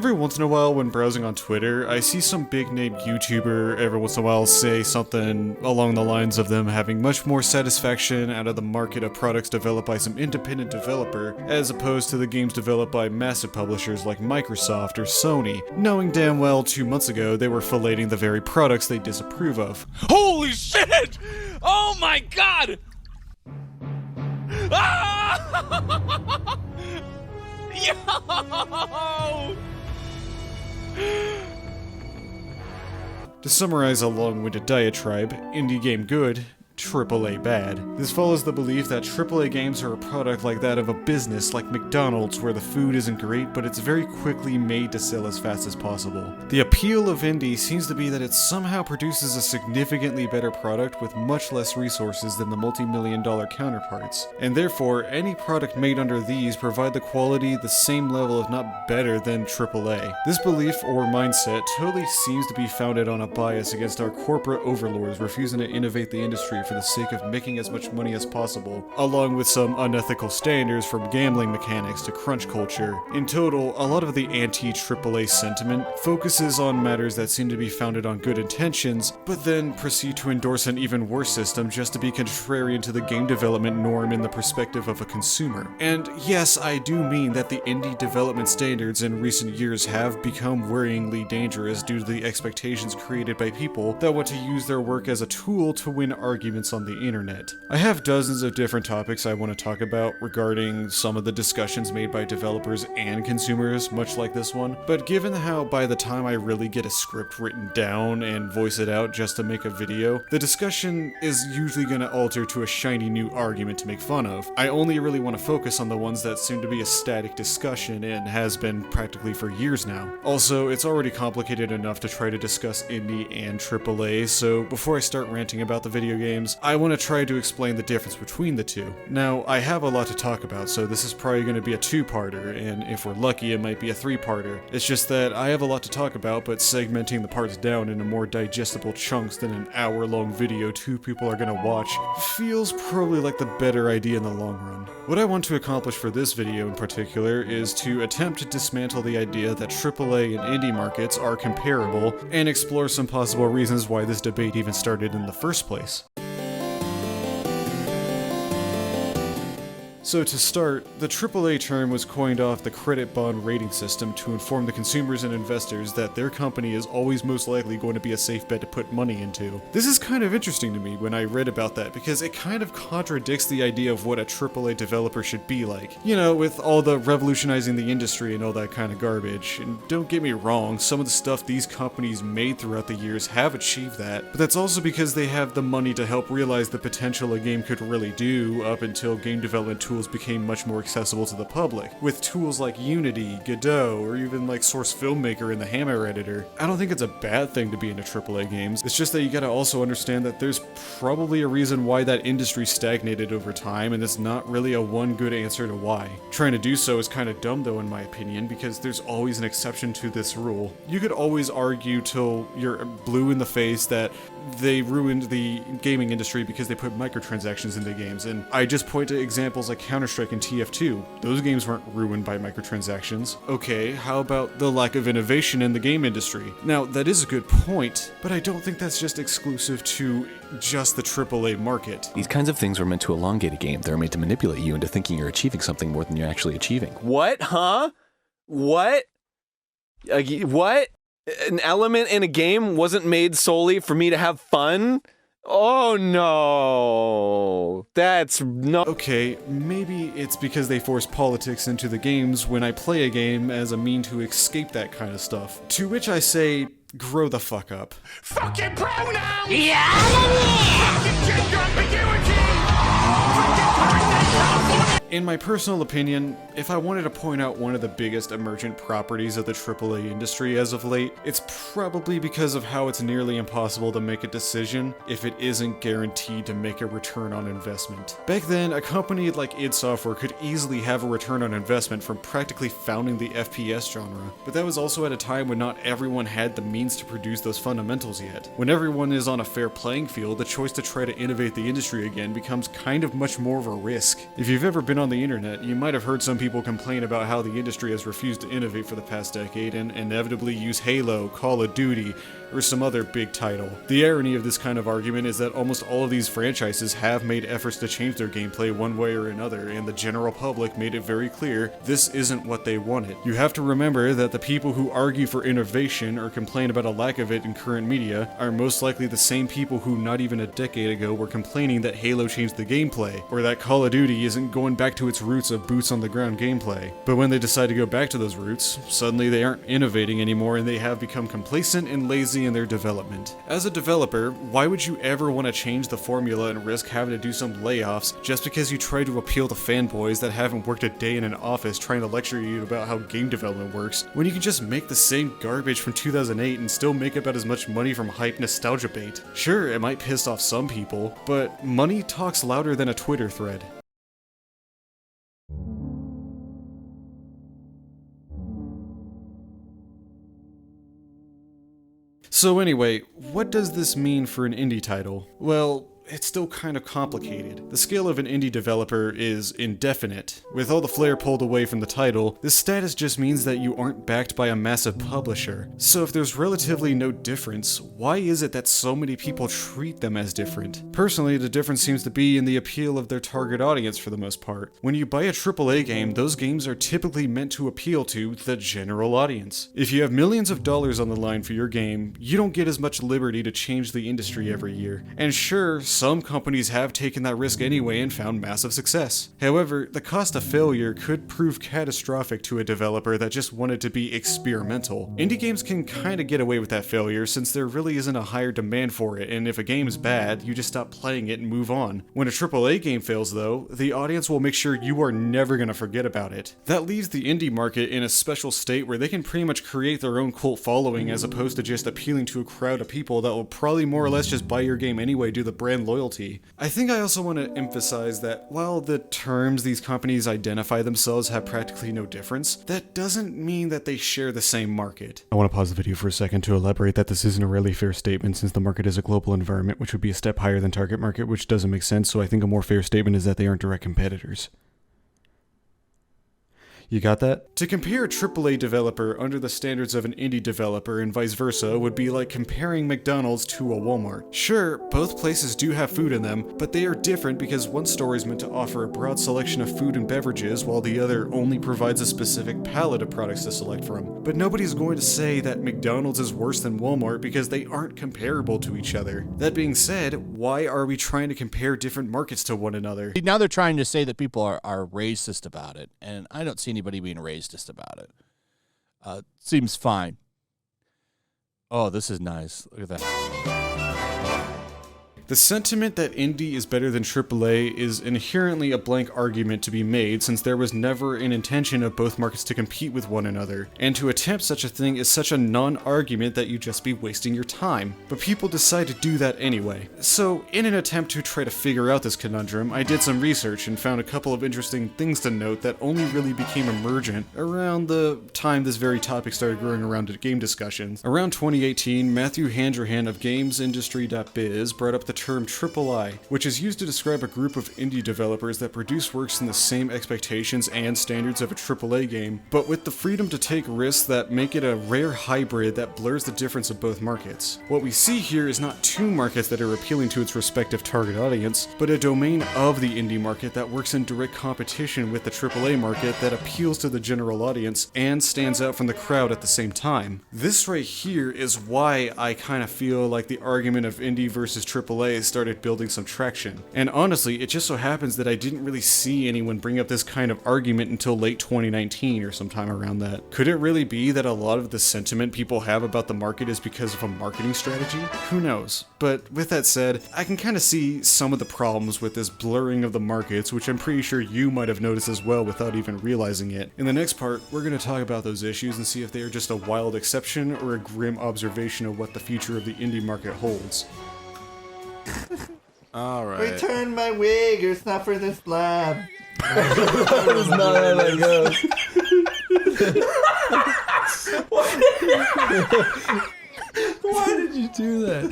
Every once in a while when browsing on Twitter, I see some big name YouTuber every once in a while say something along the lines of them having much more satisfaction out of the market of products developed by some independent developer, as opposed to the games developed by massive publishers like Microsoft or Sony, knowing damn well 2 months ago they were filleting the very products they disapprove of. Holy shit! Oh my god! Ah! Yo! To summarize a long-winded diatribe, indie game good, AAA bad. This follows the belief that AAA games are a product like that of a business like McDonald's, where the food isn't great, but it's very quickly made to sell as fast as possible. The appeal of indie seems to be that it somehow produces a significantly better product with much less resources than the multi-million-dollar counterparts, and therefore any product made under these provide the quality the same level if not better than AAA. This belief or mindset totally seems to be founded on a bias against our corporate overlords refusing to innovate the industry for the sake of making as much money as possible, along with some unethical standards from gambling mechanics to crunch culture. In total, a lot of the anti-AAA sentiment focuses on matters that seem to be founded on good intentions, but then proceed to endorse an even worse system just to be contrarian to the game development norm in the perspective of a consumer. And yes, I do mean that the indie development standards in recent years have become worryingly dangerous due to the expectations created by people that want to use their work as a tool to win arguments on the internet. I have dozens of different topics I want to talk about regarding some of the discussions made by developers and consumers, much like this one, but given how by the time I really get a script written down and voice it out just to make a video, the discussion is usually going to alter to a shiny new argument to make fun of. I only really want to focus on the ones that seem to be a static discussion and has been practically for years now. Also, it's already complicated enough to try to discuss indie and AAA, so before I start ranting about the video games, I want to try to explain the difference between the two. Now, I have a lot to talk about, so this is probably going to be a two-parter, and if we're lucky, it might be a three-parter. It's just that I have a lot to talk about, but segmenting the parts down into more digestible chunks than an hour-long video two people are going to watch feels probably like the better idea in the long run. What I want to accomplish for this video in particular is to attempt to dismantle the idea that AAA and indie markets are comparable, and explore some possible reasons why this debate even started in the first place. So to start, the AAA term was coined off the credit bond rating system to inform the consumers and investors that their company is always most likely going to be a safe bet to put money into. This is kind of interesting to me when I read about that, because it kind of contradicts the idea of what a AAA developer should be like. You know, with all the revolutionizing the industry and all that kind of garbage. And don't get me wrong, some of the stuff these companies made throughout the years have achieved that, but that's also because they have the money to help realize the potential a game could really do up until game development tools became much more accessible to the public, with tools like Unity, Godot, or even like Source Filmmaker and the Hammer editor. I don't think it's a bad thing to be into AAA games, it's just that you gotta also understand that there's probably a reason why that industry stagnated over time, and it's not really a one good answer to why. Trying to do so is kind of dumb though in my opinion, because there's always an exception to this rule. You could always argue till you're blue in the face that they ruined the gaming industry because they put microtransactions into games, and I just point to examples like Counter-Strike and TF2. Those games weren't ruined by microtransactions. Okay, how about the lack of innovation in the game industry? Now, that is a good point, but I don't think that's just exclusive to just the AAA market. These kinds of things were meant to elongate a game. They're made to manipulate you into thinking you're achieving something more than you're actually achieving. What? Huh? What? What? An element in a game wasn't made solely for me to have fun? Oh no, that's no. Okay, maybe it's because they force politics into the games when I play a game as a mean to escape that kind of stuff. To which I say, grow the fuck up. Fucking pronouns! Yeah! Fucking gender ambiguity! Fucking California! In my personal opinion, if I wanted to point out one of the biggest emergent properties of the AAA industry as of late, it's probably because of how it's nearly impossible to make a decision if it isn't guaranteed to make a return on investment. Back then, a company like id Software could easily have a return on investment from practically founding the FPS genre, but that was also at a time when not everyone had the means to produce those fundamentals yet. When everyone is on a fair playing field, the choice to try to innovate the industry again becomes kind of much more of a risk. If you've ever been on the internet, you might have heard some people complain about how the industry has refused to innovate for the past decade and inevitably use Halo, Call of Duty, or some other big title. The irony of this kind of argument is that almost all of these franchises have made efforts to change their gameplay one way or another, and the general public made it very clear this isn't what they wanted. You have to remember that the people who argue for innovation or complain about a lack of it in current media are most likely the same people who not even a decade ago were complaining that Halo changed the gameplay, or that Call of Duty isn't going back to its roots of boots on the ground gameplay. But when they decide to go back to those roots, suddenly they aren't innovating anymore and they have become complacent and lazy in their development. As a developer, why would you ever want to change the formula and risk having to do some layoffs just because you try to appeal to fanboys that haven't worked a day in an office trying to lecture you about how game development works, when you can just make the same garbage from 2008 and still make about as much money from hype nostalgia bait? Sure, it might piss off some people, but money talks louder than a Twitter thread. So anyway, what does this mean for an indie title? Well, it's still kind of complicated. The scale of an indie developer is indefinite. With all the flair pulled away from the title, this status just means that you aren't backed by a massive publisher. So if there's relatively no difference, why is it that so many people treat them as different? Personally, the difference seems to be in the appeal of their target audience for the most part. When you buy a AAA game, those games are typically meant to appeal to the general audience. If you have millions of dollars on the line for your game, you don't get as much liberty to change the industry every year. And sure, some companies have taken that risk anyway and found massive success. However, the cost of failure could prove catastrophic to a developer that just wanted to be experimental. Indie games can kinda get away with that failure since there really isn't a higher demand for it, and if a game's bad, you just stop playing it and move on. When a AAA game fails though, the audience will make sure you are never gonna forget about it. That leaves the indie market in a special state where they can pretty much create their own cult following as opposed to just appealing to a crowd of people that will probably more or less just buy your game anyway due to the brand loyalty. I think I also want to emphasize that while the terms these companies identify themselves have practically no difference, that doesn't mean that they share the same market. I want to pause the video for a second to elaborate that this isn't a really fair statement since the market is a global environment, which would be a step higher than target market, which doesn't make sense, so I think a more fair statement is that they aren't direct competitors. You got that? To compare a AAA developer under the standards of an indie developer and vice versa would be like comparing McDonald's to a Walmart. Sure, both places do have food in them, but they are different because one store is meant to offer a broad selection of food and beverages while the other only provides a specific palette of products to select from. But nobody's going to say that McDonald's is worse than Walmart because they aren't comparable to each other. That being said, why are we trying to compare different markets to one another? Now they're trying to say that people are racist about it, and I don't see anybody being racist about it. Seems fine. Oh, this is nice. Look at that. The sentiment that indie is better than AAA is inherently a blank argument to be made since there was never an intention of both markets to compete with one another, and to attempt such a thing is such a non-argument that you'd just be wasting your time. But people decide to do that anyway. So, in an attempt to try to figure out this conundrum, I did some research and found a couple of interesting things to note that only really became emergent around the time this very topic started growing around at game discussions. Around 2018, Matthew Handrahan of GamesIndustry.biz brought up the term III, which is used to describe a group of indie developers that produce works in the same expectations and standards of a AAA game, but with the freedom to take risks that make it a rare hybrid that blurs the difference of both markets. What we see here is not two markets that are appealing to its respective target audience, but a domain of the indie market that works in direct competition with the AAA market that appeals to the general audience and stands out from the crowd at the same time. This right here is why I kind of feel like the argument of indie versus AAA started building some traction. And honestly, it just so happens that I didn't really see anyone bring up this kind of argument until late 2019 or sometime around that. Could it really be that a lot of the sentiment people have about the market is because of a marketing strategy? Who knows? But with that said, I can kind of see some of the problems with this blurring of the markets, which I'm pretty sure you might have noticed as well without even realizing it. In the next part, we're going to talk about those issues and see if they are just a wild exception or a grim observation of what the future of the indie market holds. All right. Return my wig, it's not for this lab. That is not how that goes. Why did you do that?